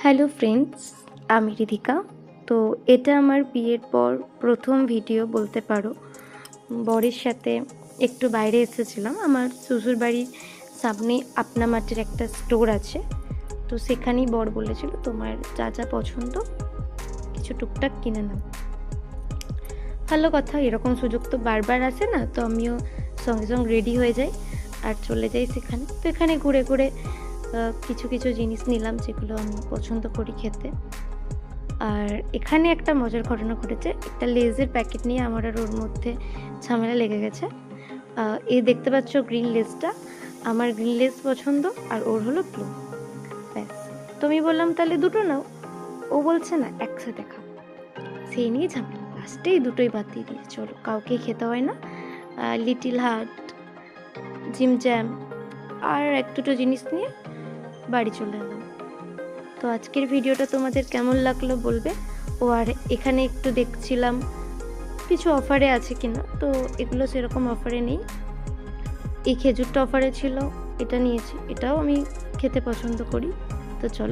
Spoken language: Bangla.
হ্যালো ফ্রেন্ডস, আমি রিধিকা। তো এটা আমার বিয়ের পর প্রথম ভিডিও বলতে পারো। বরের সাথে একটু বাইরে এসেছিলাম। আমার শ্বশুরবাড়ির সামনে আপনা মাটির একটা স্টোর আছে, তো সেখানেই বর বলেছিল তোমার যা যা পছন্দ কিছু টুকটাক কিনে নাও। ভালো কথা, এরকম সুযোগ তো বারবার আসে না, তো আমিও সঙ্গে সঙ্গে রেডি হয়ে যাই আর চলে যাই সেখানে। তো এখানে ঘুরে ঘুরে কিছু কিছু জিনিস নিলাম যেগুলো আমি পছন্দ করি খেতে। আর এখানে একটা মজার ঘটনা ঘটেছে, একটা লেজের প্যাকেট নিয়ে আমার আর ওর মধ্যে ঝামেলা লেগে গেছে। এই দেখতে পাচ্ছ গ্রিন লেসটা, আমার গ্রিন লেস পছন্দ আর ওর হলো ব্লু। ব্যাস, তো আমি বললাম তাহলে দুটো নাও। ও বলছে না, একসাথে খাও। সেই নিয়ে ঝামেলা, লাস্টেই দুটোই বাদ দিয়ে দিয়ে চলো, কাউকেই খেতে হয় না। লিটিল হার্ট, জিম জ্যাম আর এক দুটো জিনিস নিয়ে বাড়ি চলে এলাম। তো আজকের ভিডিওটা তোমাদের কেমন লাগলো বলবে। ও আর এখানে একটু দেখছিলাম কিছু অফারে আছে কিনা, তো এগুলো সেরকম অফারে নেই। এই খেজুরটা অফারে ছিল, এটা নিয়েছি, এটাও আমি খেতে পছন্দ করি। তো চলো।